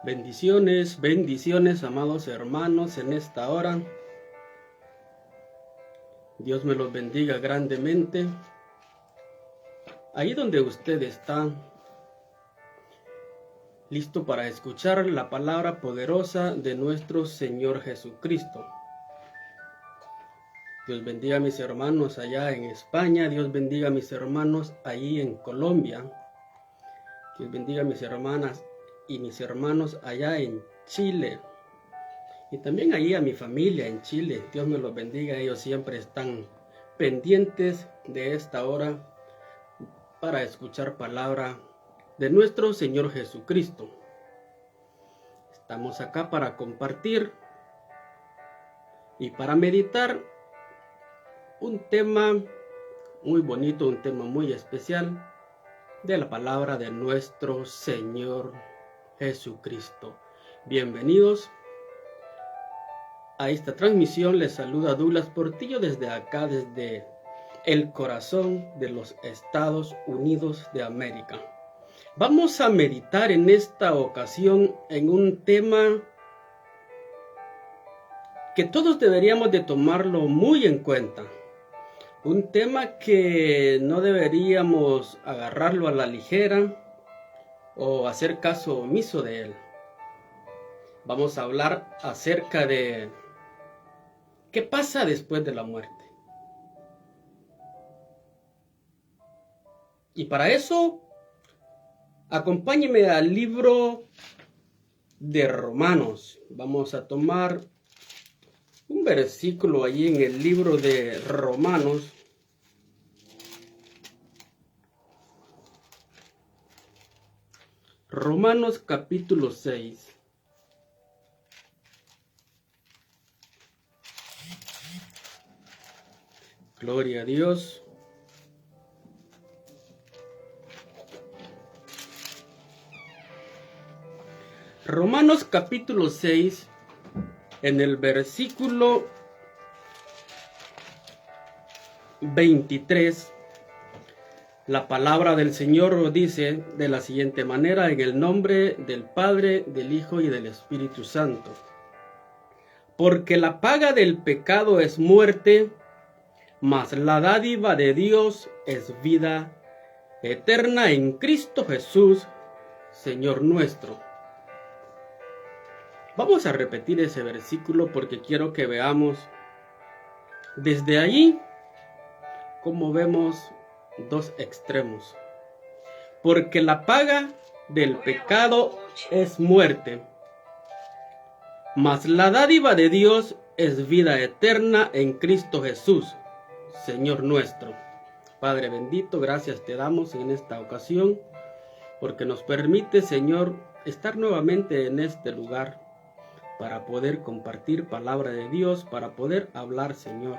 Bendiciones, bendiciones, amados hermanos, en esta hora. Dios me los bendiga grandemente. Ahí donde usted está, listo para escuchar la palabra poderosa de nuestro Señor Jesucristo. Dios bendiga a mis hermanos allá en España. Dios bendiga a mis hermanos allí en Colombia. Dios bendiga a mis hermanas y mis hermanos allá en Chile. Y también allí a mi familia en Chile. Dios me los bendiga. Ellos siempre están pendientes de esta hora para escuchar palabra de nuestro Señor Jesucristo. Estamos acá para compartir y para meditar un tema muy bonito, un tema muy especial de la palabra de nuestro Señor Jesucristo. Bienvenidos a esta transmisión. Les saluda Douglas Portillo desde acá, desde el corazón de los Estados Unidos de América. Vamos a meditar en esta ocasión en un tema que todos deberíamos de tomarlo muy en cuenta. Un tema que no deberíamos agarrarlo a la ligera o hacer caso omiso de él. Vamos a hablar acerca de qué pasa después de la muerte. Y para eso, acompáñeme al libro de Romanos. Vamos a tomar un versículo allí en el libro de Romanos. Romanos capítulo 6. Gloria a Dios. Romanos capítulo 6, en el versículo 23, la palabra del Señor dice de la siguiente manera: en el nombre del Padre, del Hijo y del Espíritu Santo. Porque la paga del pecado es muerte, mas la dádiva de Dios es vida eterna en Cristo Jesús, Señor nuestro. Vamos a repetir ese versículo porque quiero que veamos desde ahí cómo vemos dos extremos. Porque la paga del pecado es muerte, mas la dádiva de Dios es vida eterna en Cristo Jesús, Señor nuestro. Padre bendito, gracias te damos en esta ocasión porque nos permite, Señor, estar nuevamente en este lugar para poder compartir palabra de Dios, para poder hablar, Señor,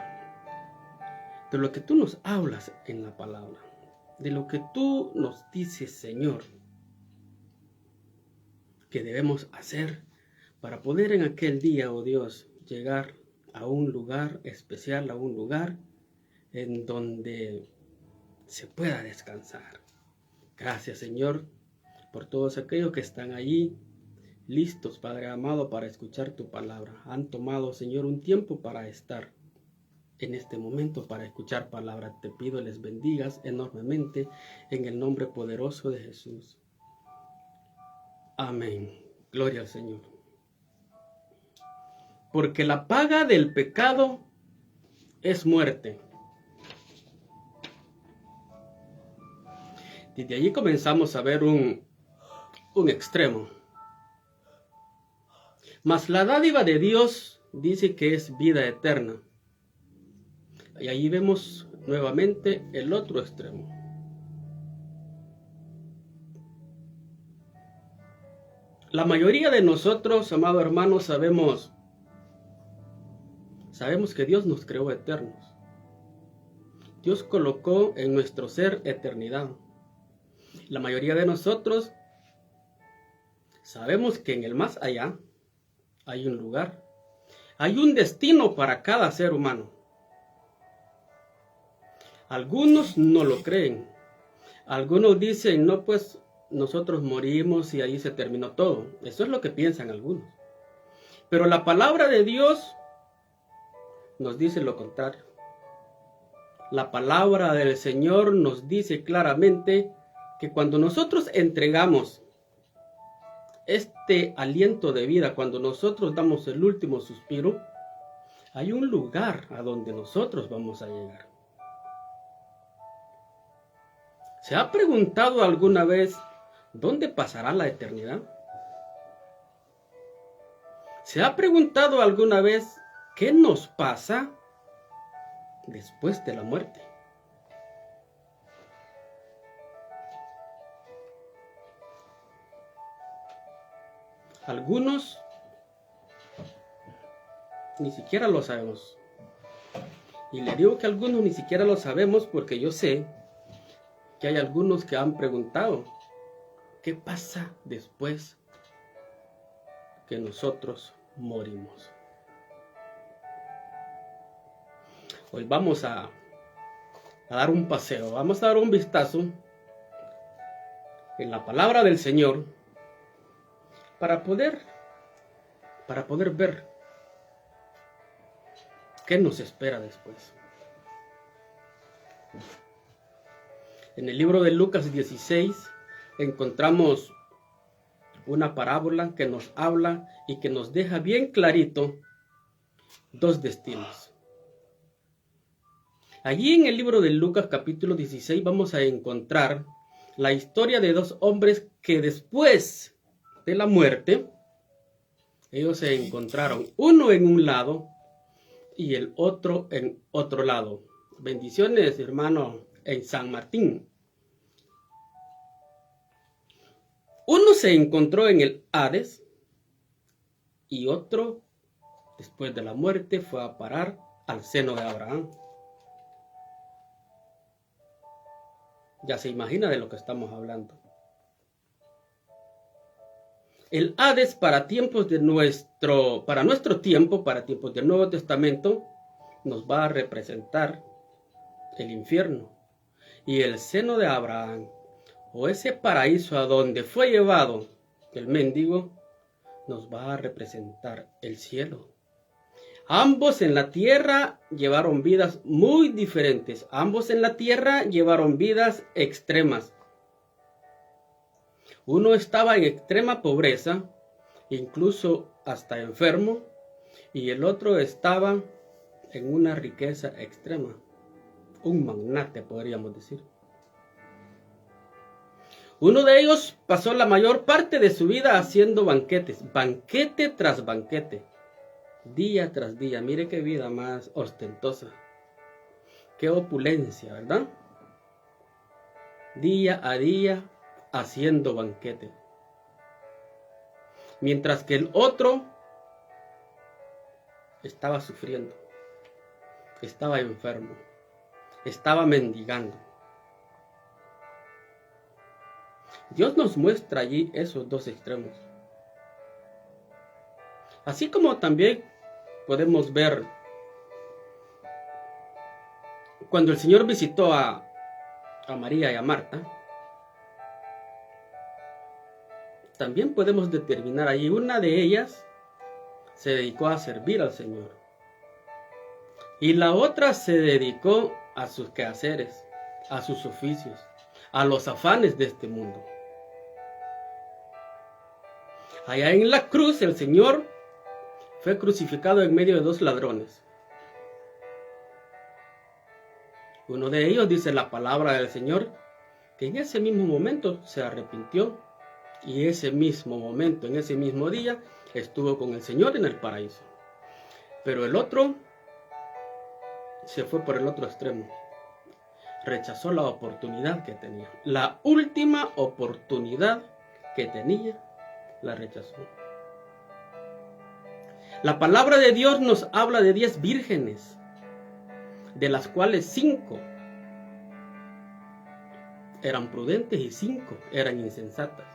de lo que tú nos hablas en la palabra, de lo que tú nos dices, Señor, que debemos hacer para poder en aquel día, oh Dios, llegar a un lugar especial, a un lugar en donde se pueda descansar. Gracias, Señor, por todos aquellos que están allí listos, Padre amado, para escuchar tu palabra. Han tomado, Señor, un tiempo para estar en este momento, para escuchar palabra. Te pido les bendigas enormemente en el nombre poderoso de Jesús. Amén. Gloria al Señor. Porque la paga del pecado es muerte. Desde allí comenzamos a ver un extremo. Mas la dádiva de Dios dice que es vida eterna. Y ahí vemos nuevamente el otro extremo. La mayoría de nosotros, amados hermanos, sabemos que Dios nos creó eternos. Dios colocó en nuestro ser eternidad. La mayoría de nosotros sabemos que en el más allá hay un lugar, hay un destino para cada ser humano. Algunos no lo creen. Algunos dicen, no, pues nosotros morimos y ahí se terminó todo. Eso es lo que piensan algunos. Pero la palabra de Dios nos dice lo contrario. La palabra del Señor nos dice claramente que cuando nosotros entregamos este aliento de vida, cuando nosotros damos el último suspiro, hay un lugar a donde nosotros vamos a llegar. ¿Se ha preguntado alguna vez dónde pasará la eternidad? ¿Se ha preguntado alguna vez qué nos pasa después de la muerte? Algunos ni siquiera lo sabemos. Y le digo que algunos ni siquiera lo sabemos porque yo sé que hay algunos que han preguntado, ¿qué pasa después que nosotros morimos? Hoy vamos a dar un paseo, vamos a dar un vistazo en la palabra del Señor para poder ver qué nos espera después. En el libro de Lucas 16 encontramos una parábola que nos habla y que nos deja bien clarito dos destinos. Allí en el libro de Lucas capítulo 16 vamos a encontrar la historia de dos hombres que después de la muerte, ellos se encontraron, uno en un lado y el otro en otro lado. Bendiciones, hermano, en San Martín. Uno se encontró en el Hades y otro, después de la muerte, fue a parar al seno de Abraham. Ya se imagina de lo que estamos hablando. El Hades para tiempos de para nuestro tiempo, para tiempos del Nuevo Testamento, nos va a representar el infierno. Y el seno de Abraham, o ese paraíso a donde fue llevado el mendigo, nos va a representar el cielo. Ambos en la tierra llevaron vidas muy diferentes. Ambos en la tierra llevaron vidas extremas. Uno estaba en extrema pobreza, incluso hasta enfermo, y el otro estaba en una riqueza extrema. Un magnate, podríamos decir. Uno de ellos pasó la mayor parte de su vida haciendo banquetes, banquete tras banquete, día tras día. Mire qué vida más ostentosa, qué opulencia, ¿verdad? Día a día haciendo banquete. Mientras que el otro estaba sufriendo, estaba enfermo, estaba mendigando. Dios nos muestra allí esos dos extremos. Así como también podemos ver cuando el Señor visitó a María y a Marta, también podemos determinar allí, una de ellas se dedicó a servir al Señor y la otra se dedicó a sus quehaceres, a sus oficios, a los afanes de este mundo. Allá en la cruz el Señor fue crucificado en medio de dos ladrones. Uno de ellos, dice la palabra del Señor, que en ese mismo momento se arrepintió y ese mismo momento, en ese mismo día, estuvo con el Señor en el paraíso. Pero el otro se fue por el otro extremo. Rechazó la oportunidad que tenía. La última oportunidad que tenía, la rechazó. La palabra de Dios nos habla de 10 vírgenes, de las cuales 5 eran prudentes y 5 eran insensatas.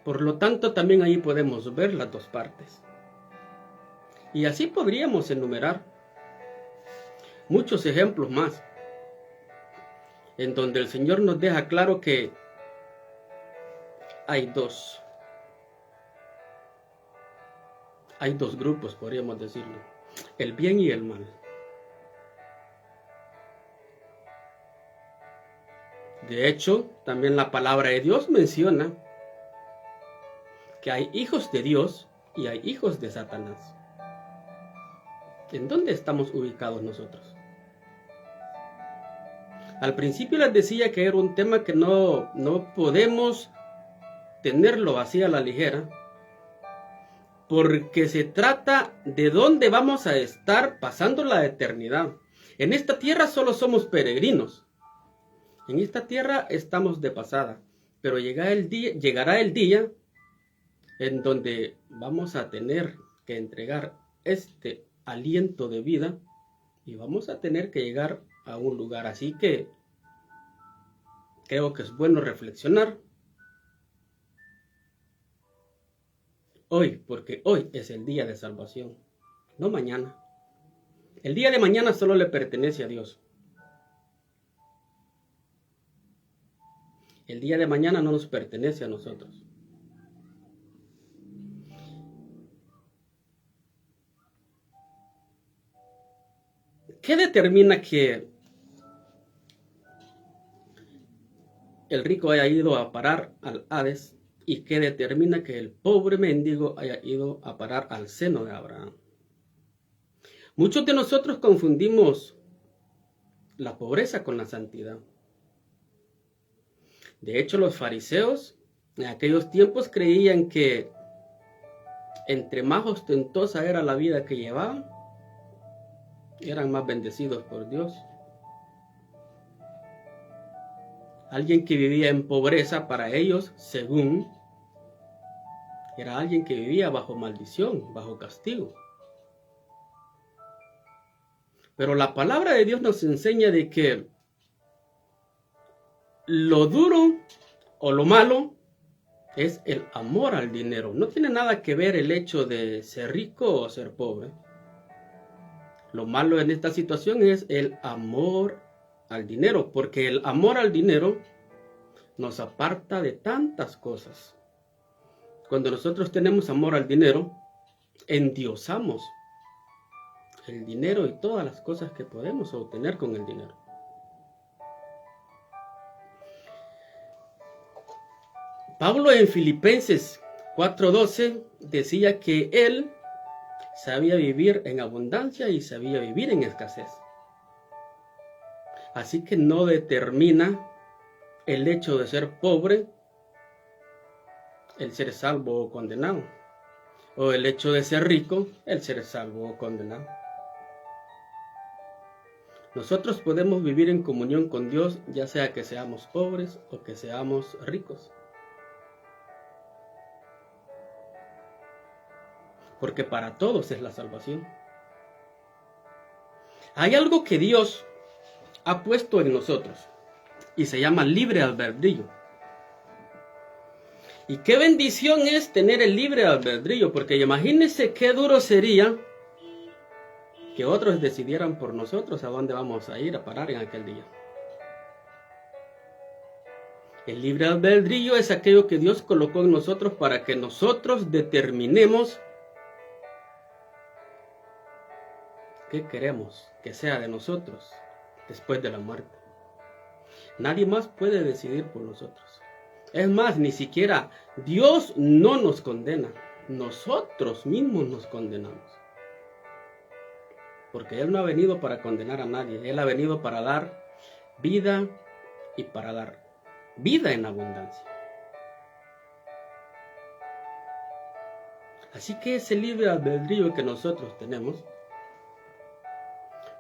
Por lo tanto, también ahí podemos ver las dos partes. Y así podríamos enumerar muchos ejemplos más, en donde el Señor nos deja claro que hay dos. Hay dos grupos, podríamos decirlo. El bien y el mal. De hecho, también la palabra de Dios menciona que hay hijos de Dios y hay hijos de Satanás. ¿En dónde estamos ubicados nosotros? Al principio les decía que era un tema que no podemos tenerlo así a la ligera, porque se trata de dónde vamos a estar pasando la eternidad. En esta tierra solo somos peregrinos. En esta tierra estamos de pasada, pero llegará el día en donde vamos a tener que entregar este aliento de vida y vamos a tener que llegar a un lugar. Así que creo que es bueno reflexionar hoy, porque hoy es el día de salvación, no mañana. El día de mañana solo le pertenece a Dios. El día de mañana no nos pertenece a nosotros. ¿Qué determina que el rico haya ido a parar al Hades? ¿Y qué determina que el pobre mendigo haya ido a parar al seno de Abraham? Muchos de nosotros confundimos la pobreza con la santidad. De hecho, los fariseos en aquellos tiempos creían que entre más ostentosa era la vida que llevaban, eran más bendecidos por Dios. Alguien que vivía en pobreza para ellos, según, era alguien que vivía bajo maldición, bajo castigo. Pero la palabra de Dios nos enseña de que lo duro o lo malo es el amor al dinero. No tiene nada que ver el hecho de ser rico o ser pobre. Lo malo en esta situación es el amor al dinero, porque el amor al dinero nos aparta de tantas cosas. Cuando nosotros tenemos amor al dinero, endiosamos el dinero y todas las cosas que podemos obtener con el dinero. Pablo en Filipenses 4:12 decía que él sabía vivir en abundancia y sabía vivir en escasez. Así que no determina el hecho de ser pobre el ser salvo o condenado, o el hecho de ser rico el ser salvo o condenado. Nosotros podemos vivir en comunión con Dios, ya sea que seamos pobres o que seamos ricos. Porque para todos es la salvación. Hay algo que Dios ha puesto en nosotros y se llama libre albedrío. Y qué bendición es tener el libre albedrío, porque imagínense qué duro sería que otros decidieran por nosotros a dónde vamos a ir a parar en aquel día. El libre albedrío es aquello que Dios colocó en nosotros para que nosotros determinemos qué queremos que sea de nosotros después de la muerte. Nadie más puede decidir por nosotros. Es más, ni siquiera Dios no nos condena. Nosotros mismos nos condenamos. Porque Él no ha venido para condenar a nadie. Él ha venido para dar vida y para dar vida en abundancia. Así que ese libre albedrío que nosotros tenemos,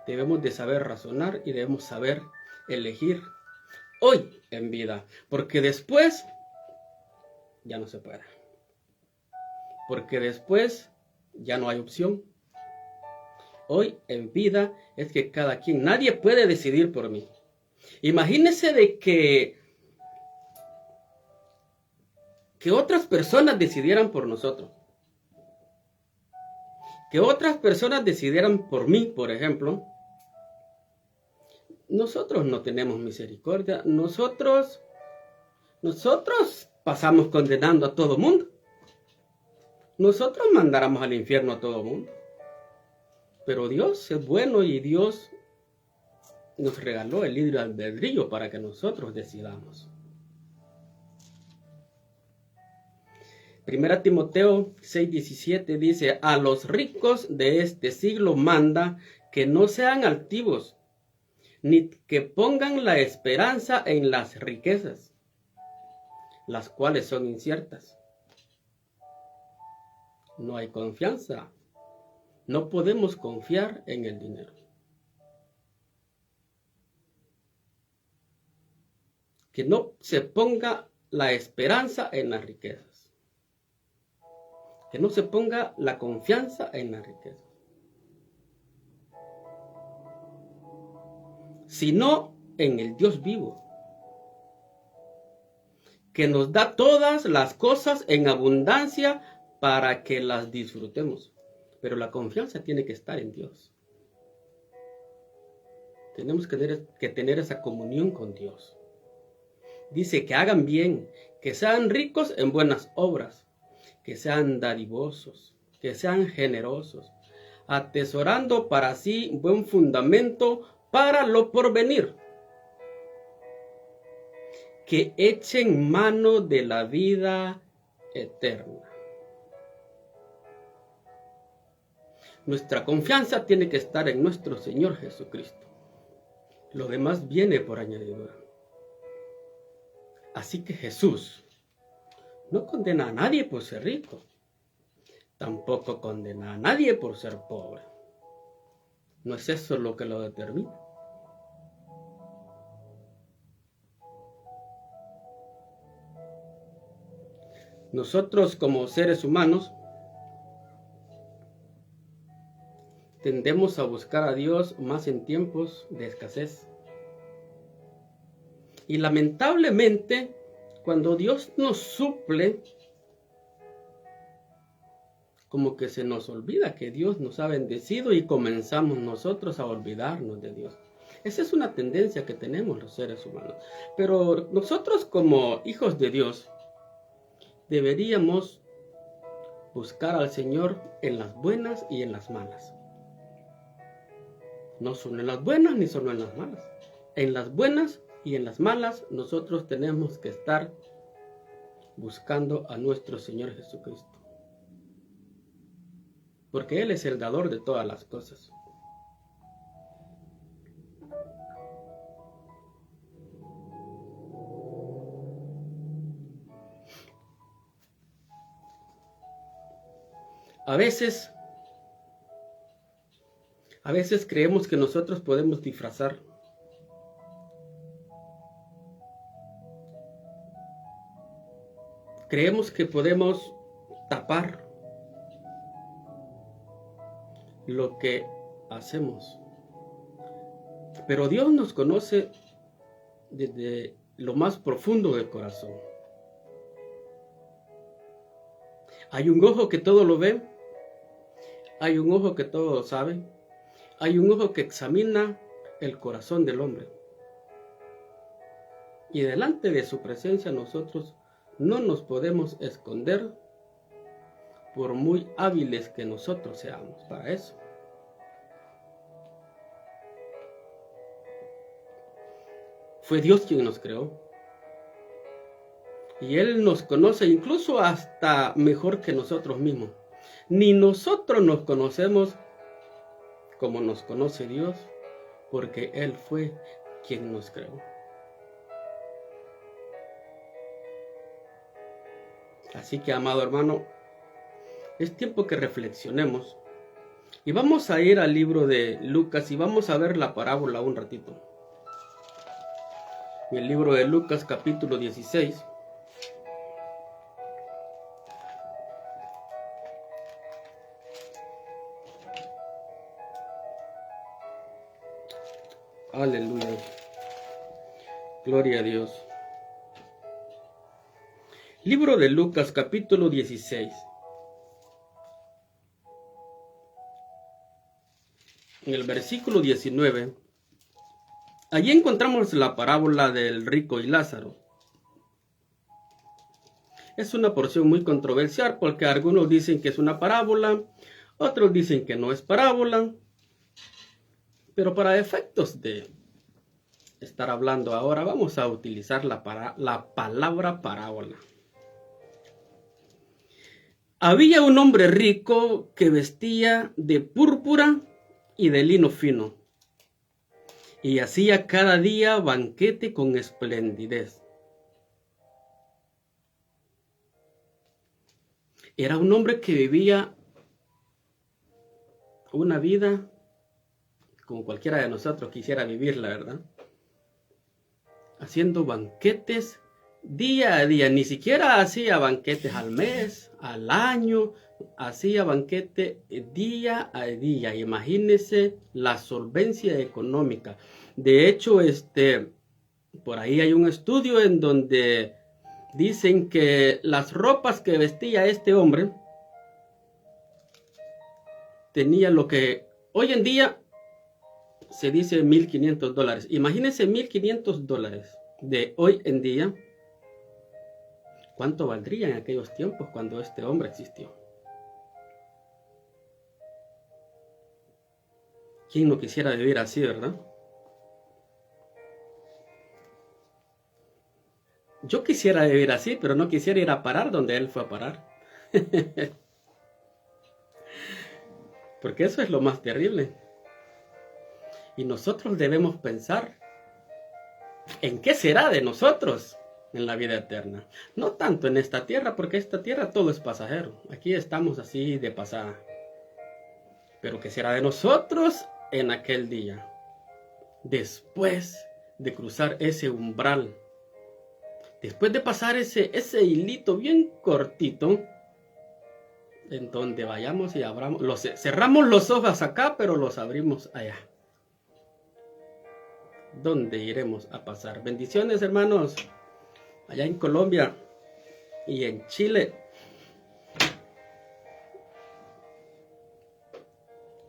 debemos de saber razonar y debemos saber elegir hoy en vida, porque después ya no se puede. Porque después ya no hay opción. Hoy en vida es que cada quien, nadie puede decidir por mí. Imagínense de que otras personas decidieran por nosotros. Que otras personas decidieran por mí, por ejemplo. Nosotros no tenemos misericordia. Nosotros pasamos condenando a todo mundo. Nosotros mandáramos al infierno a todo mundo. Pero Dios es bueno y Dios nos regaló el libre albedrío para que nosotros decidamos. 1 Timoteo 6:17 dice: a los ricos de este siglo manda que no sean altivos, ni que pongan la esperanza en las riquezas, las cuales son inciertas. No hay confianza. No podemos confiar en el dinero. Que no se ponga la esperanza en las riquezas. Que no se ponga la confianza en las riquezas. Sino en el Dios vivo, que nos da todas las cosas en abundancia para que las disfrutemos. Pero la confianza tiene que estar en Dios. Tenemos que tener esa comunión con Dios. Dice que hagan bien, que sean ricos en buenas obras, que sean dadivosos, que sean generosos, atesorando para sí buen fundamento para lo porvenir, que echen mano de la vida eterna. Nuestra confianza tiene que estar en nuestro Señor Jesucristo. Lo demás viene por añadidura. Así que Jesús no condena a nadie por ser rico. Tampoco condena a nadie por ser pobre. No es eso lo que lo determina. Nosotros como seres humanos tendemos a buscar a Dios más en tiempos de escasez. Y lamentablemente, cuando Dios nos suple, como que se nos olvida que Dios nos ha bendecido y comenzamos nosotros a olvidarnos de Dios. Esa es una tendencia que tenemos los seres humanos. Pero nosotros como hijos de Dios deberíamos buscar al Señor en las buenas y en las malas. No solo en las buenas ni solo en las malas. En las buenas y en las malas nosotros tenemos que estar buscando a nuestro Señor Jesucristo. Porque Él es el dador de todas las cosas. A veces creemos que nosotros podemos disfrazar. Creemos que podemos tapar lo que hacemos. Pero Dios nos conoce desde lo más profundo del corazón. Hay un ojo que todo lo ve. Hay un ojo que todo lo sabe. Hay un ojo que examina el corazón del hombre. Y delante de su presencia nosotros no nos podemos esconder por muy hábiles que nosotros seamos para eso. Fue Dios quien nos creó. Y Él nos conoce incluso hasta mejor que nosotros mismos. Ni nosotros nos conocemos como nos conoce Dios, porque Él fue quien nos creó. Así que, amado hermano, es tiempo que reflexionemos. Y vamos a ir al libro de Lucas y vamos a ver la parábola un ratito. En el libro de Lucas, capítulo 16. Aleluya. Gloria a Dios. Libro de Lucas, capítulo 16. En el versículo 19, allí encontramos la parábola del rico y Lázaro. Es una porción muy controversial porque algunos dicen que es una parábola, otros dicen que no es parábola, pero para efectos de estar hablando ahora vamos a utilizar la palabra parábola. Había un hombre rico que vestía de púrpura y de lino fino, y hacía cada día banquete con esplendidez. Era un hombre que vivía una vida como cualquiera de nosotros quisiera vivirla, ¿verdad? Haciendo banquetes día a día, ni siquiera hacía banquetes al mes, al año, hacía banquete día a día. Imagínense la solvencia económica. De hecho, por ahí hay un estudio en donde dicen que las ropas que vestía este hombre tenía lo que hoy en día se dice $1,500. Imagínense $1,500 de hoy en día. ¿Cuánto valdría en aquellos tiempos cuando este hombre existió? ¿Quién no quisiera vivir así, verdad? Yo quisiera vivir así, pero no quisiera ir a parar donde él fue a parar. Porque eso es lo más terrible. Y nosotros debemos pensar en qué será de nosotros en la vida eterna. No tanto en esta tierra, porque esta tierra todo es pasajero. Aquí estamos así de pasada. Pero qué será de nosotros en aquel día, después de cruzar ese umbral, después de pasar ese hilito bien cortito, en donde vayamos y cerramos los ojos acá, pero los abrimos allá. ¿Dónde iremos a pasar? Bendiciones, hermanos, allá en Colombia y en Chile.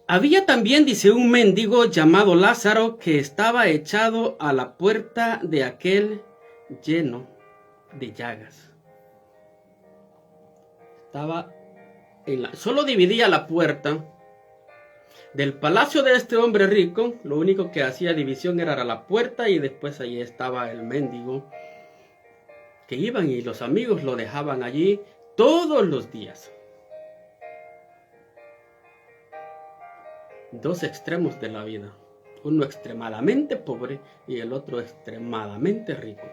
Había también, dice, un mendigo llamado Lázaro que estaba echado a la puerta de aquel lleno de llagas. Estaba solo dividía la puerta del palacio de este hombre rico. Lo único que hacía división era la puerta, y después allí estaba el mendigo, que iban y los amigos lo dejaban allí todos los días. Dos extremos de la vida, uno extremadamente pobre y el otro extremadamente rico.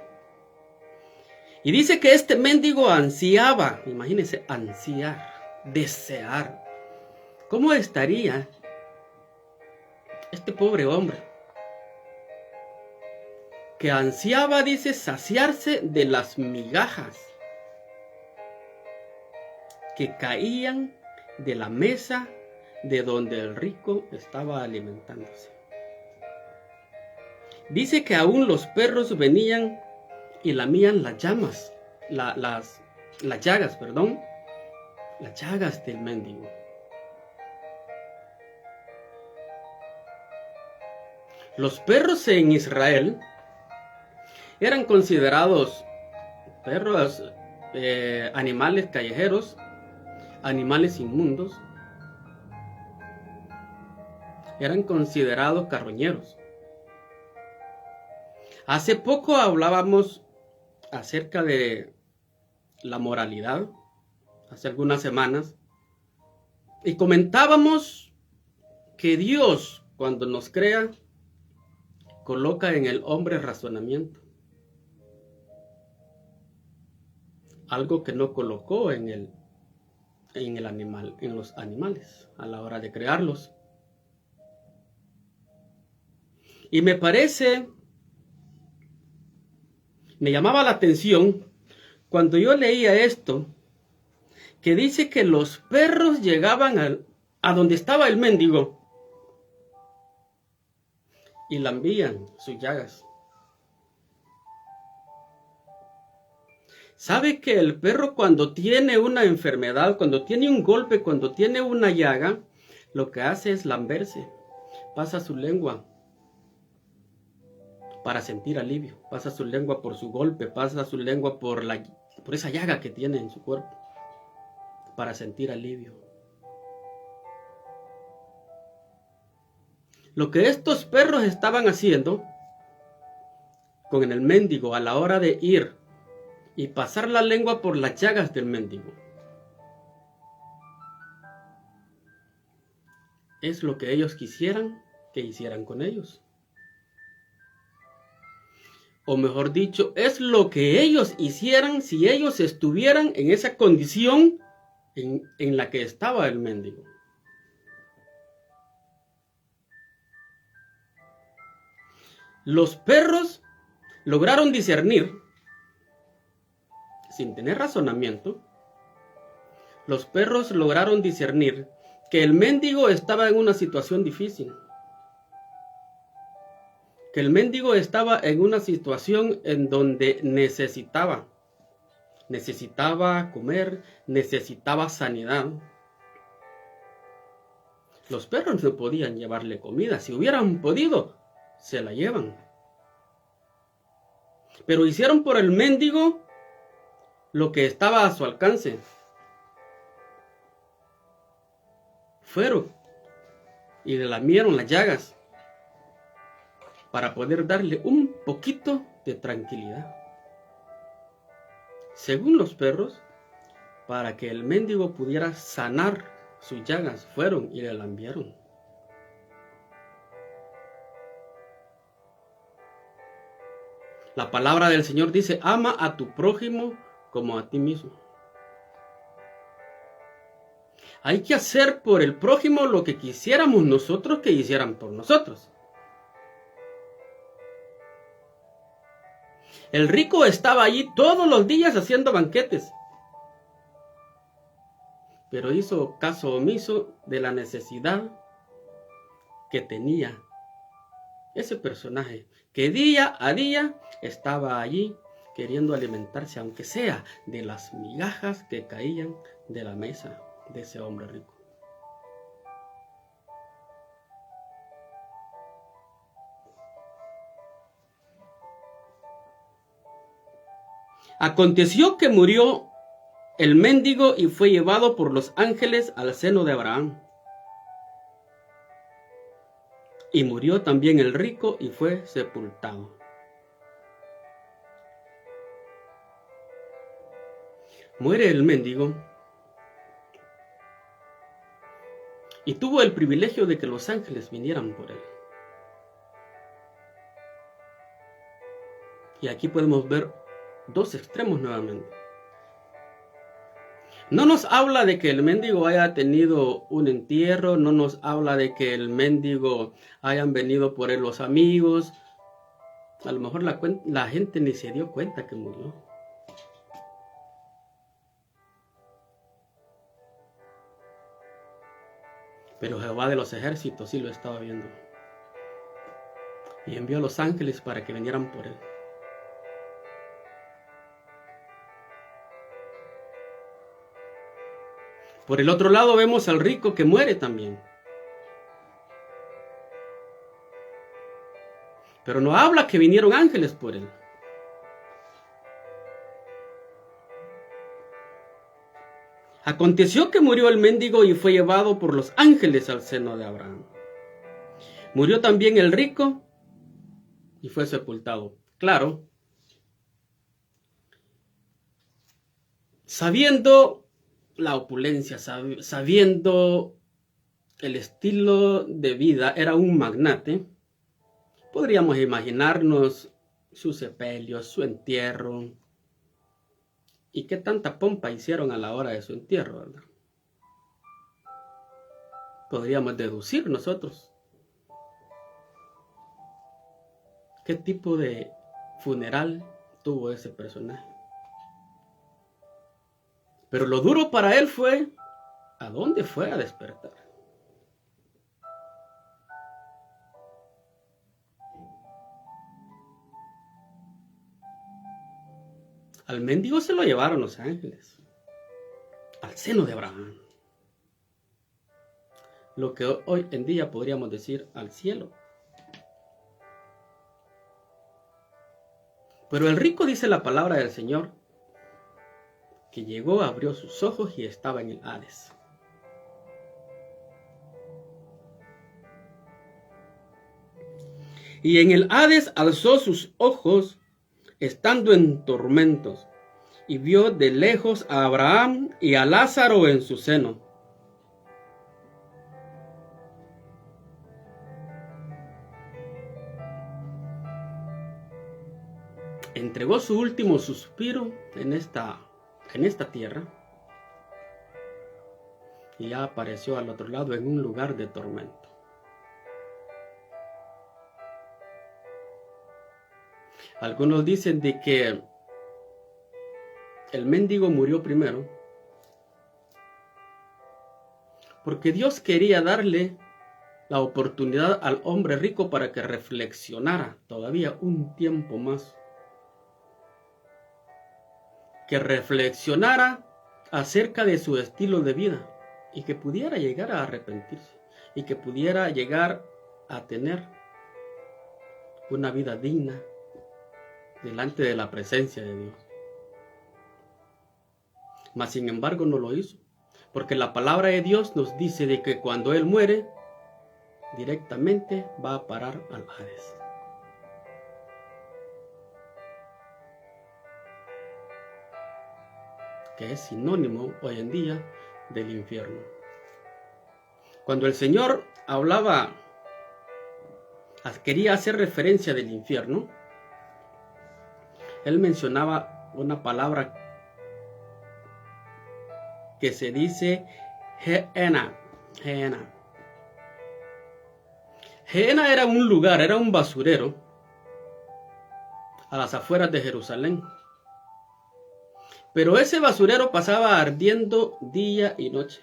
Y dice que este mendigo ansiaba, imagínense, ansiar, desear. ¿Cómo estaría este pobre hombre? Que ansiaba, dice, saciarse de las migajas que caían de la mesa de donde el rico estaba alimentándose. Dice que aún los perros venían y lamían las llagas del mendigo. Los perros en Israel eran considerados perros, animales callejeros, animales inmundos. Eran considerados carroñeros. Hace poco hablábamos acerca de la moralidad, hace algunas semanas, y comentábamos que Dios, cuando nos crea, coloca en el hombre razonamiento. Algo que no colocó en el animal, en los animales, a la hora de crearlos. Y me llamaba la atención cuando yo leía esto, que dice que los perros llegaban a donde estaba el mendigo y lambían sus llagas. ¿Sabe que el perro, cuando tiene una enfermedad, cuando tiene un golpe, cuando tiene una llaga, lo que hace es lamberse? Pasa su lengua para sentir alivio, pasa su lengua por su golpe, pasa su lengua por por esa llaga que tiene en su cuerpo, para sentir alivio. Lo que estos perros estaban haciendo con el mendigo a la hora de ir y pasar la lengua por las llagas del mendigo, es lo que ellos quisieran que hicieran con ellos. O mejor dicho, es lo que ellos hicieran si ellos estuvieran en esa condición en la que estaba el mendigo. Los perros lograron discernir, sin tener razonamiento, los perros lograron discernir que el mendigo estaba en una situación difícil. Que el mendigo estaba en una situación en donde necesitaba comer, necesitaba sanidad. Los perros no podían llevarle comida. Si hubieran podido, se la llevan. Pero hicieron por el mendigo lo que estaba a su alcance. Fueron y le lamieron las llagas para poder darle un poquito de tranquilidad. Según los perros, para que el mendigo pudiera sanar sus llagas, fueron y le lambieron. La palabra del Señor dice, ama a tu prójimo como a ti mismo. Hay que hacer por el prójimo lo que quisiéramos nosotros que hicieran por nosotros. El rico estaba allí todos los días haciendo banquetes, pero hizo caso omiso de la necesidad que tenía ese personaje, que día a día estaba allí queriendo alimentarse, aunque sea de las migajas que caían de la mesa de ese hombre rico. Aconteció que murió el mendigo y fue llevado por los ángeles al seno de Abraham. Y murió también el rico y fue sepultado. Muere el mendigo y tuvo el privilegio de que los ángeles vinieran por él. Y aquí podemos ver dos extremos nuevamente. No nos habla de que el mendigo haya tenido un entierro, no nos habla de que el mendigo hayan venido por él los amigos. A lo mejor la gente ni se dio cuenta que murió. Pero Jehová de los ejércitos sí lo estaba viendo. Y envió a los ángeles para que vinieran por él. Por el otro lado vemos al rico que muere también. Pero no habla que vinieron ángeles por él. Aconteció que murió el mendigo y fue llevado por los ángeles al seno de Abraham. Murió también el rico y fue sepultado. Claro, sabiendo la opulencia, sabiendo el estilo de vida, era un magnate, podríamos imaginarnos su sepelio, su entierro, y qué tanta pompa hicieron a la hora de su entierro, ¿verdad? Podríamos deducir nosotros qué tipo de funeral tuvo ese personaje. Pero lo duro para él fue, ¿a dónde fue a despertar? Al mendigo se lo llevaron los ángeles, al seno de Abraham. Lo que hoy en día podríamos decir al cielo. Pero el rico, dice la palabra del Señor, que llegó, abrió sus ojos y estaba en el Hades. Y en el Hades alzó sus ojos, estando en tormentos, y vio de lejos a Abraham y a Lázaro en su seno. Entregó su último suspiro en esta tierra y ya apareció al otro lado en un lugar de tormento. Algunos dicen de que el mendigo murió primero porque Dios quería darle la oportunidad al hombre rico para que reflexionara todavía un tiempo más. Que reflexionara acerca de su estilo de vida y que pudiera llegar a arrepentirse y que pudiera llegar a tener una vida digna delante de la presencia de Dios. Mas sin embargo no lo hizo, porque la palabra de Dios nos dice de que cuando él muere, directamente va a parar al Hades. Que es sinónimo hoy en día del infierno. Cuando el Señor hablaba, quería hacer referencia del infierno, Él mencionaba una palabra que se dice Gehenna. Gehenna. Gehenna era un lugar, era un basurero a las afueras de Jerusalén. Pero ese basurero pasaba ardiendo día y noche.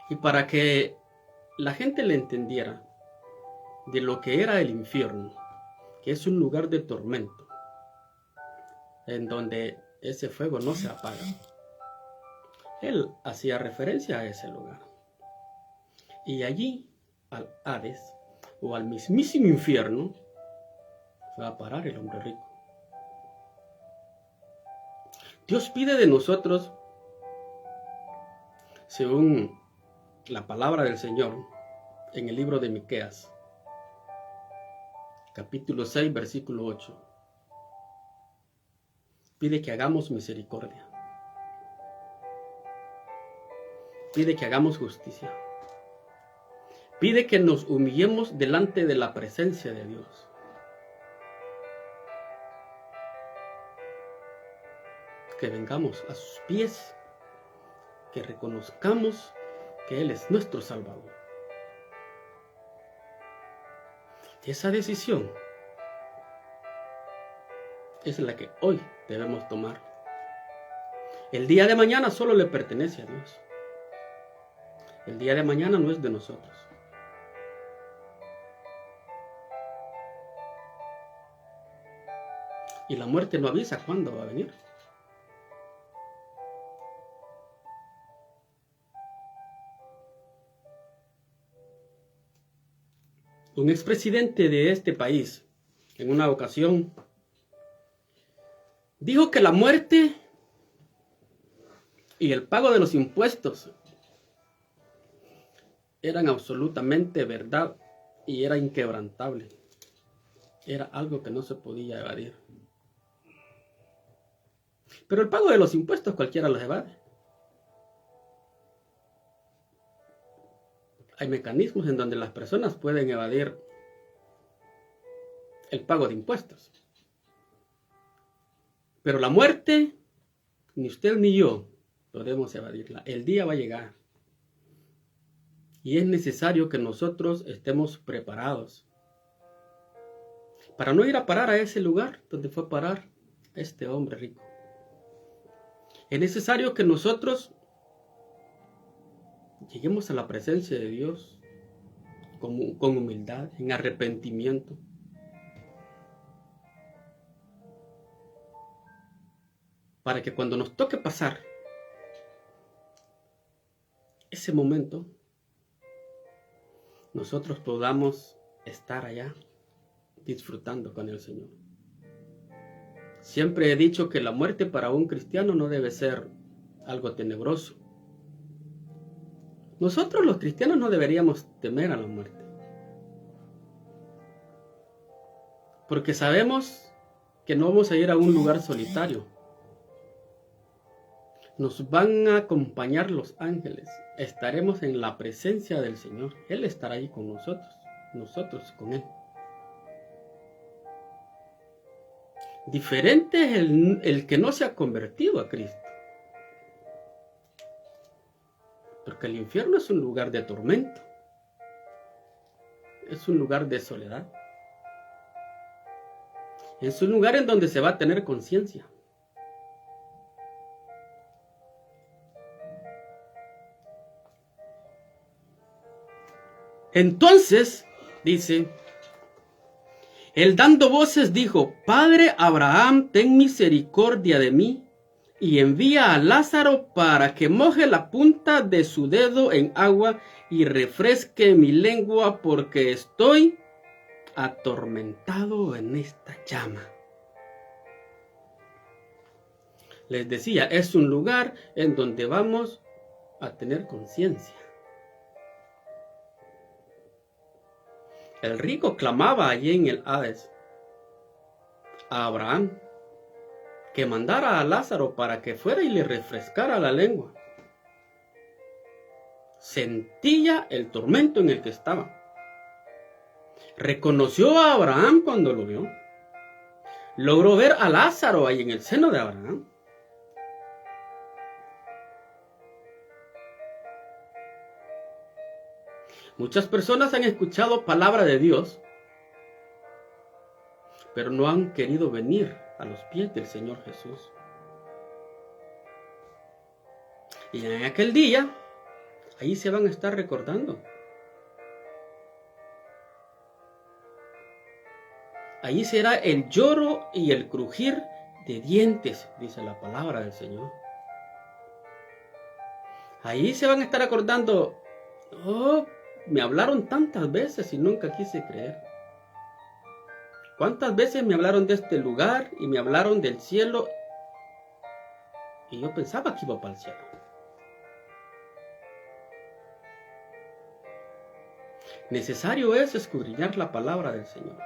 Y para que la gente le entendiera de lo que era el infierno, que es un lugar de tormento, en donde ese fuego no se apaga, él hacía referencia a ese lugar. Y allí, al Hades, o al mismísimo infierno, fue a parar el hombre rico. Dios pide de nosotros, según la palabra del Señor, en el libro de Miqueas, capítulo 6, versículo 8, pide que hagamos misericordia, pide que hagamos justicia, pide que nos humillemos delante de la presencia de Dios. Que vengamos a sus pies, que reconozcamos que Él es nuestro Salvador. Esa decisión es la que hoy debemos tomar. El día de mañana solo le pertenece a Dios. El día de mañana no es de nosotros. Y la muerte no avisa cuándo va a venir. Un expresidente de este país, en una ocasión, dijo que la muerte y el pago de los impuestos eran absolutamente verdad y era inquebrantable. Era algo que no se podía evadir. Pero el pago de los impuestos cualquiera los evade. Hay mecanismos en donde las personas pueden evadir el pago de impuestos. Pero la muerte, ni usted ni yo podemos evadirla. El día va a llegar. Y es necesario que nosotros estemos preparados para no ir a parar a ese lugar donde fue a parar este hombre rico. Es necesario que nosotros lleguemos a la presencia de Dios con humildad, en arrepentimiento. Para que cuando nos toque pasar ese momento, nosotros podamos estar allá disfrutando con el Señor. Siempre he dicho que la muerte para un cristiano no debe ser algo tenebroso. Nosotros los cristianos no deberíamos temer a la muerte, porque sabemos que no vamos a ir a un lugar solitario. Nos van a acompañar los ángeles. Estaremos en la presencia del Señor. Él estará ahí con nosotros, nosotros con Él. Diferente es el que no se ha convertido a Cristo. Porque el infierno es un lugar de tormento. Es un lugar de soledad. Es un lugar en donde se va a tener conciencia. Entonces, dice, él dando voces dijo, Padre Abraham, ten misericordia de mí, y envía a Lázaro para que moje la punta de su dedo en agua y refresque mi lengua, porque estoy atormentado en esta llama. Les decía, es un lugar en donde vamos a tener conciencia. El rico clamaba allí en el Hades a Abraham que mandara a Lázaro para que fuera y le refrescara la lengua. Sentía el tormento en el que estaba. Reconoció a Abraham cuando lo vio. Logró ver a Lázaro ahí en el seno de Abraham. Muchas personas han escuchado palabra de Dios, pero no han querido venir a los pies del Señor Jesús. Y en aquel día, ahí se van a estar recordando. Ahí será el lloro y el crujir de dientes, dice la palabra del Señor. Ahí se van a estar acordando, oh, me hablaron tantas veces y nunca quise creer. ¿Cuántas veces me hablaron de este lugar y me hablaron del cielo? Y yo pensaba que iba para el cielo. Necesario es escudriñar la palabra del Señor.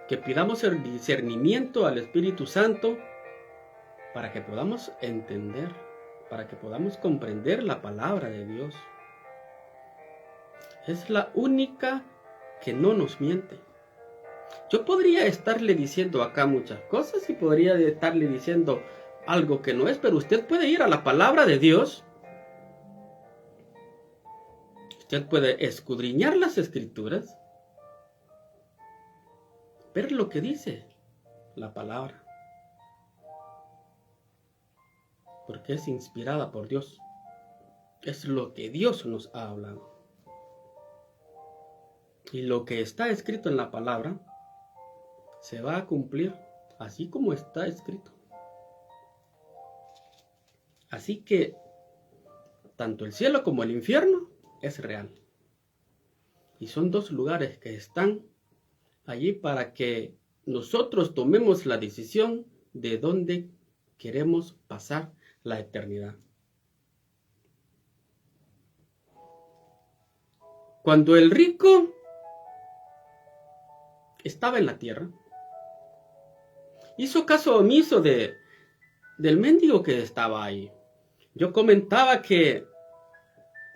Que pidamos el discernimiento al Espíritu Santo para que podamos entender, para que podamos comprender la palabra de Dios. Es la única que no nos miente. Yo podría estarle diciendo acá muchas cosas y podría estarle diciendo algo que no es, pero usted puede ir a la palabra de Dios. Usted puede escudriñar las Escrituras, ver lo que dice la palabra, porque es inspirada por Dios. Es lo que Dios nos ha hablado. Y lo que está escrito en la palabra se va a cumplir así como está escrito. Así que tanto el cielo como el infierno es real. Y son dos lugares que están allí para que nosotros tomemos la decisión de dónde queremos pasar la eternidad. Cuando el rico estaba en la tierra, hizo caso omiso del mendigo que estaba ahí. Yo comentaba que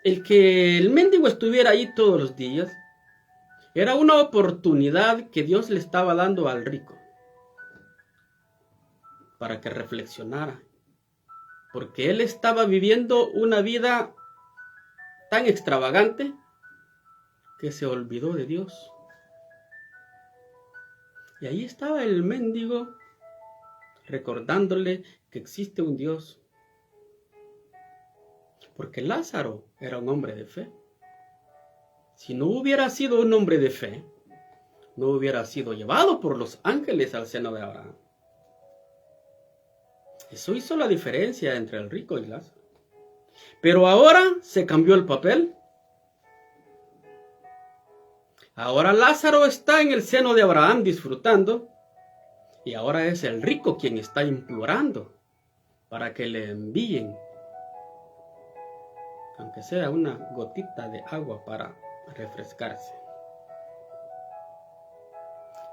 el mendigo estuviera ahí todos los días era una oportunidad que Dios le estaba dando al rico para que reflexionara, porque él estaba viviendo una vida tan extravagante que se olvidó de Dios. Y ahí estaba el mendigo recordándole que existe un Dios. Porque Lázaro era un hombre de fe. Si no hubiera sido un hombre de fe, no hubiera sido llevado por los ángeles al seno de Abraham. Eso hizo la diferencia entre el rico y Lázaro. Pero ahora se cambió el papel. Ahora Lázaro está en el seno de Abraham disfrutando Y ahora es el rico quien está implorando para que le envíen, aunque sea una gotita de agua para refrescarse.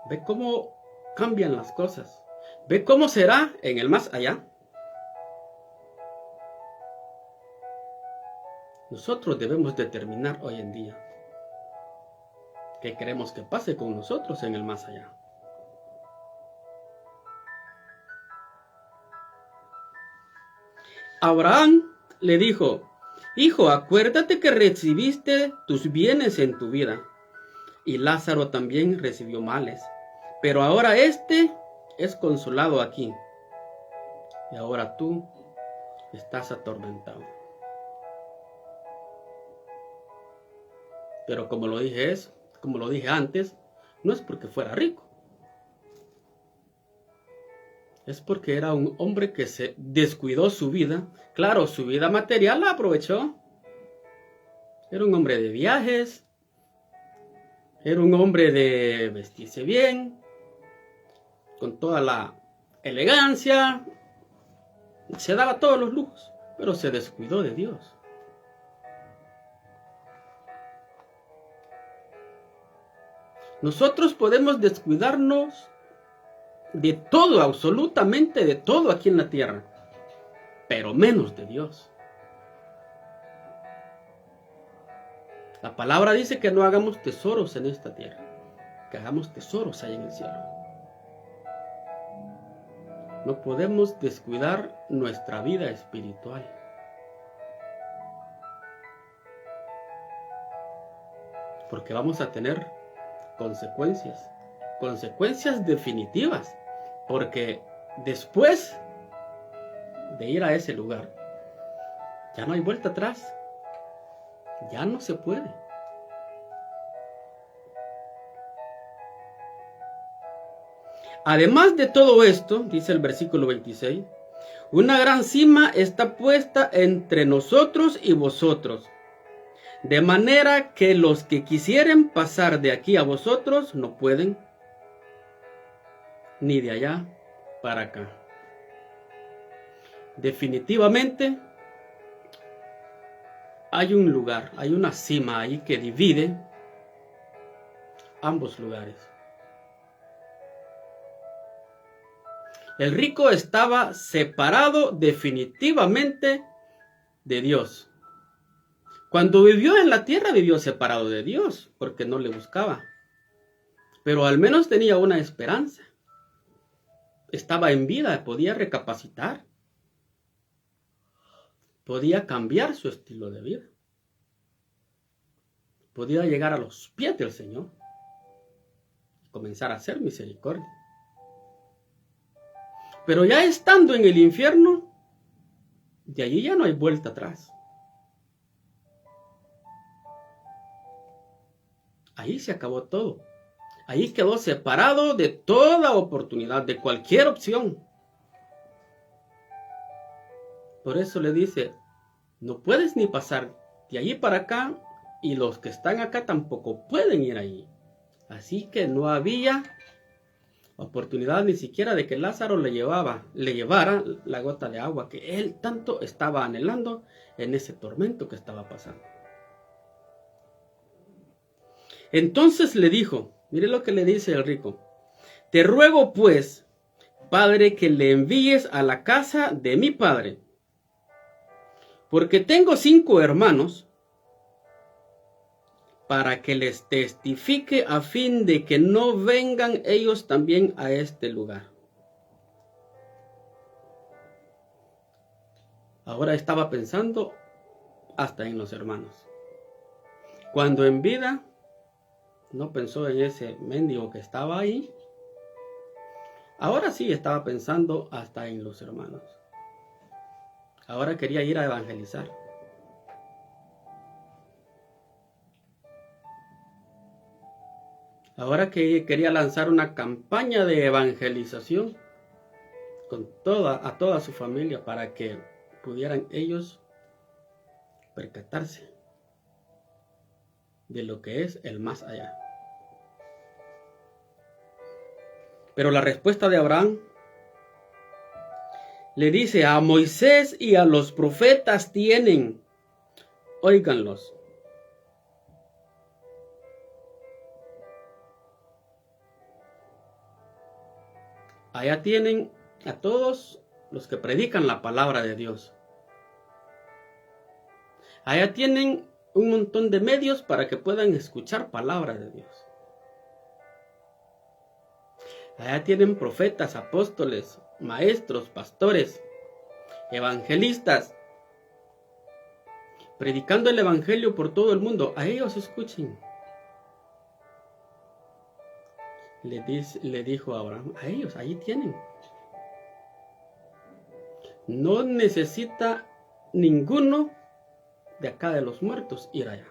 Ve cómo cambian las cosas. Ve cómo será en el más allá. Nosotros debemos determinar hoy en día qué queremos que pase con nosotros en el más allá. Abraham le dijo: hijo, acuérdate que recibiste tus bienes en tu vida, y Lázaro también recibió males, pero ahora este es consolado aquí, y ahora tú estás atormentado. Pero como lo dije antes, no es porque fuera rico. Es porque era un hombre que se descuidó su vida. Claro, su vida material la aprovechó. Era un hombre de viajes. Era un hombre de vestirse bien, con toda la elegancia. Se daba todos los lujos, pero se descuidó de Dios. Nosotros podemos descuidarnos de todo, absolutamente de todo aquí en la tierra, pero menos de Dios. La palabra dice que no hagamos tesoros en esta tierra, que hagamos tesoros ahí en el cielo. No podemos descuidar nuestra vida espiritual. Porque vamos a tener consecuencias definitivas. Porque después de ir a ese lugar, ya no hay vuelta atrás. Ya no se puede. Además de todo esto, dice el versículo 26, una gran cima está puesta entre nosotros y vosotros, de manera que los que quisieren pasar de aquí a vosotros no pueden, ni de allá para acá. Definitivamente hay un lugar, hay una cima ahí que divide ambos lugares. El rico estaba separado definitivamente de Dios. Cuando vivió en la tierra, vivió separado de Dios, porque no le buscaba. Pero al menos tenía una esperanza. Estaba en vida, podía recapacitar. Podía cambiar su estilo de vida. Podía llegar a los pies del Señor. Comenzar a hacer misericordia. Pero ya estando en el infierno, de allí ya no hay vuelta atrás. Ahí se acabó todo. Ahí quedó separado de toda oportunidad, de cualquier opción. Por eso le dice, no puedes ni pasar de allí para acá, y los que están acá tampoco pueden ir allí. Así que no había oportunidad ni siquiera de que Lázaro le llevara la gota de agua que él tanto estaba anhelando en ese tormento que estaba pasando. Entonces le dijo, mire lo que le dice el rico, te ruego pues, Padre, que le envíes a la casa de mi padre, porque tengo 5 hermanos, para que les testifique a fin de que no vengan ellos también a este lugar. Ahora estaba pensando hasta en los hermanos. Cuando en vida no pensó en ese mendigo que estaba ahí, ahora sí estaba pensando hasta en los hermanos. Ahora quería ir a evangelizar. Ahora que quería lanzar una campaña de evangelización a toda su familia para que pudieran ellos percatarse de lo que es el más allá. Pero la respuesta de Abraham le dice: a Moisés y a los profetas tienen, óiganlos. Allá tienen a todos los que predican la palabra de Dios. Allá tienen un montón de medios para que puedan escuchar palabra de Dios. Allá tienen profetas, apóstoles, maestros, pastores, evangelistas, predicando el evangelio por todo el mundo. A ellos escuchen. Le dijo a Abraham: a ellos, allí tienen. No necesita ninguno de acá de los muertos ir allá.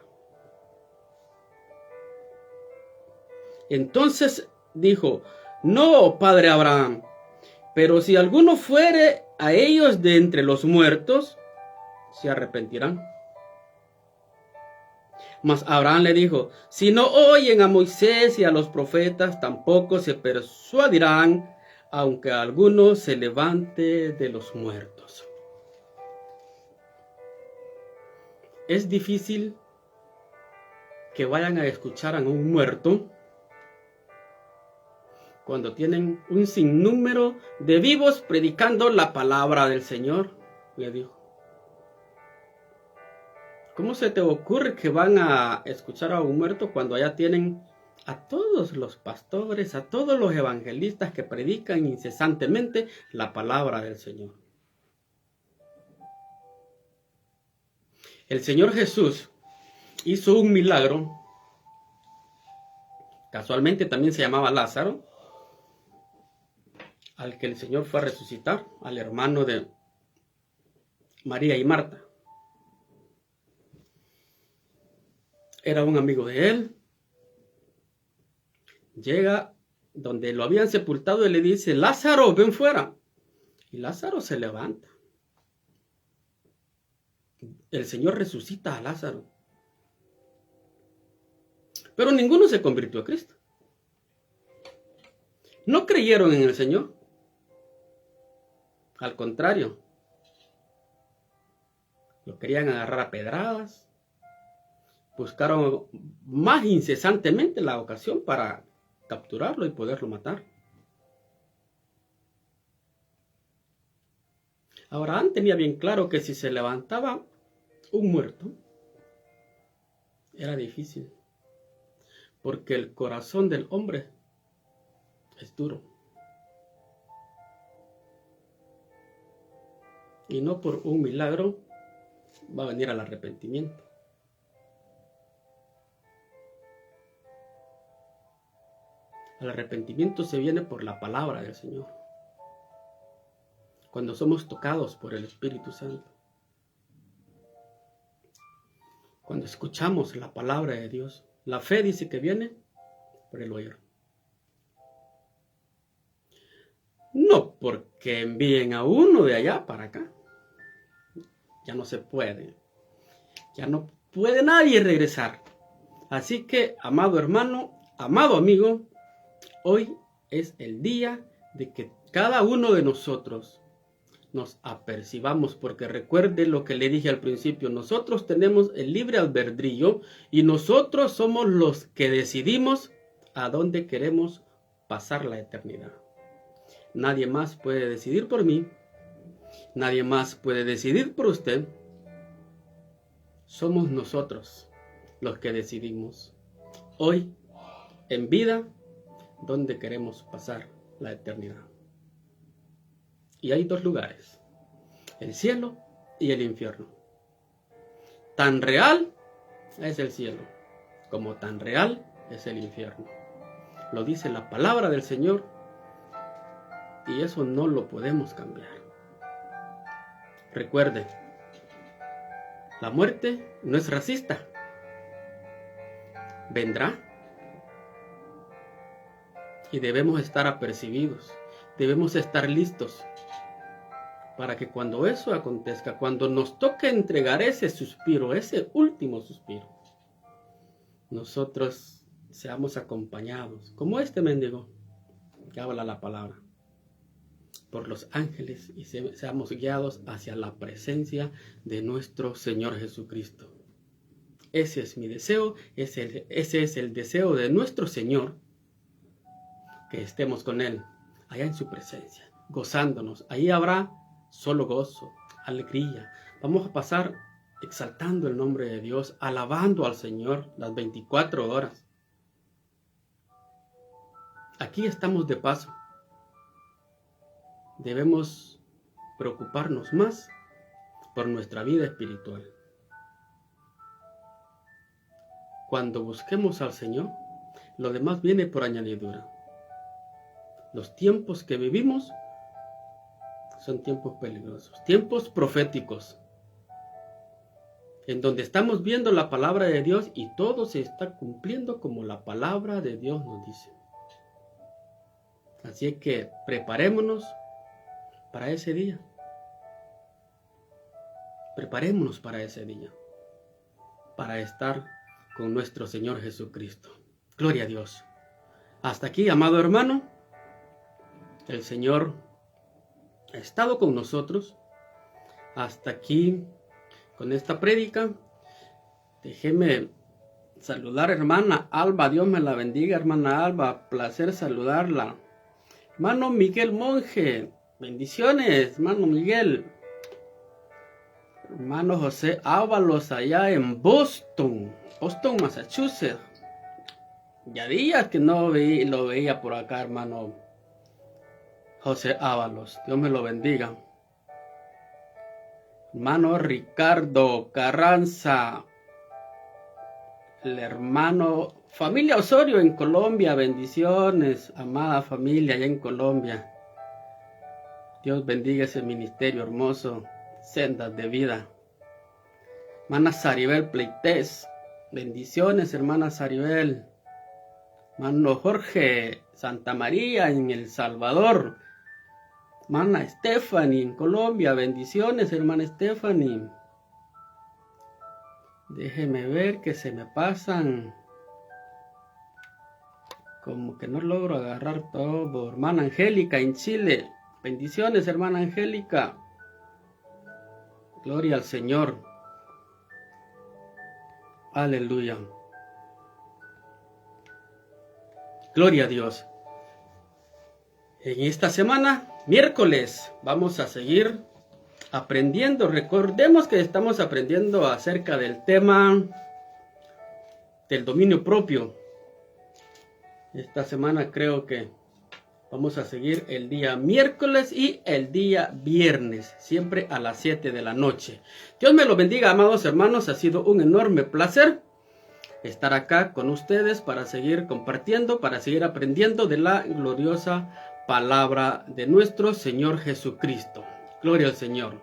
Entonces dijo: no, padre Abraham, pero si alguno fuere a ellos de entre los muertos, se arrepentirán. Mas Abraham le dijo: si no oyen a Moisés y a los profetas, tampoco se persuadirán, aunque alguno se levante de los muertos. Es difícil que vayan a escuchar a un muerto cuando tienen un sinnúmero de vivos predicando la palabra del Señor, le dijo. ¿Cómo se te ocurre que van a escuchar a un muerto cuando allá tienen a todos los pastores, a todos los evangelistas que predican incesantemente la palabra del Señor? El Señor Jesús hizo un milagro. Casualmente también se llamaba Lázaro, al que el Señor fue a resucitar, al hermano de María y Marta. Era un amigo de él. Llega donde lo habían sepultado y le dice: Lázaro, ven fuera. Y Lázaro se levanta. El Señor resucita a Lázaro. Pero ninguno se convirtió a Cristo. No creyeron en el Señor. Al contrario, lo querían agarrar a pedradas. Buscaron más incesantemente la ocasión para capturarlo y poderlo matar. Abraham tenía bien claro que si se levantaba un muerto, era difícil, porque el corazón del hombre es duro. Y no por un milagro va a venir al arrepentimiento. El arrepentimiento se viene por la palabra del Señor. Cuando somos tocados por el Espíritu Santo. Cuando escuchamos la palabra de Dios. La fe dice que viene por el oír. No porque envíen a uno de allá para acá. Ya no se puede. Ya no puede nadie regresar. Así que, amado hermano, amado amigo, hoy es el día de que cada uno de nosotros nos apercibamos, porque recuerde lo que le dije al principio, nosotros tenemos el libre albedrío y nosotros somos los que decidimos a dónde queremos pasar la eternidad. Nadie más puede decidir por mí, nadie más puede decidir por usted. Somos nosotros los que decidimos hoy, en vida, dónde queremos pasar la eternidad. Y hay dos lugares, el cielo y el infierno. Tan real es el cielo, como tan real es el infierno. Lo dice la palabra del Señor, y eso no lo podemos cambiar. Recuerde, la muerte no es racista. Vendrá. Y debemos estar apercibidos, debemos estar listos para que cuando eso acontezca, cuando nos toque entregar ese suspiro, ese último suspiro, nosotros seamos acompañados, como este mendigo que habla la palabra, por los ángeles, y seamos guiados hacia la presencia de nuestro Señor Jesucristo. Ese es mi deseo, ese es el deseo de nuestro Señor, que estemos con Él, allá en su presencia, gozándonos. Ahí habrá solo gozo, alegría. Vamos a pasar exaltando el nombre de Dios, alabando al Señor las 24 horas. Aquí estamos de paso. Debemos preocuparnos más por nuestra vida espiritual. Cuando busquemos al Señor, lo demás viene por añadidura. Los tiempos que vivimos son tiempos peligrosos, tiempos proféticos, en donde estamos viendo la palabra de Dios y todo se está cumpliendo como la palabra de Dios nos dice. Así que preparémonos para ese día. Preparémonos para ese día, para estar con nuestro Señor Jesucristo. Gloria a Dios. Hasta aquí, amado hermano, el Señor ha estado con nosotros. Hasta aquí con esta prédica. Déjeme saludar, hermana Alba. Dios me la bendiga, hermana Alba. Placer saludarla. Hermano Miguel Monje. Bendiciones, hermano Miguel. Hermano José Ábalos allá en Boston, Massachusetts. Ya días que no lo veía por acá, hermano José Ábalos. Dios me lo bendiga. Hermano Ricardo Carranza. El hermano familia Osorio en Colombia. Bendiciones, amada familia allá en Colombia. Dios bendiga ese ministerio hermoso. Sendas de vida. Hermana Saribel Pleites. Bendiciones, hermana Saribel. Hermano Jorge Santa María en El Salvador. Hermana Stephanie en Colombia. Bendiciones, hermana Stephanie. Déjeme ver que se me pasan. Como que no logro agarrar todo. Hermana Angélica en Chile. Bendiciones, hermana Angélica. Gloria al Señor. Aleluya. Gloria a Dios. En esta semana, miércoles, vamos a seguir aprendiendo. Recordemos que estamos aprendiendo acerca del tema del dominio propio. Esta semana creo que vamos a seguir el día miércoles y el día viernes, siempre a las 7 de la noche. Dios me lo bendiga, amados hermanos. Ha sido un enorme placer estar acá con ustedes para seguir compartiendo, para seguir aprendiendo de la gloriosa palabra de nuestro Señor Jesucristo. Gloria al Señor.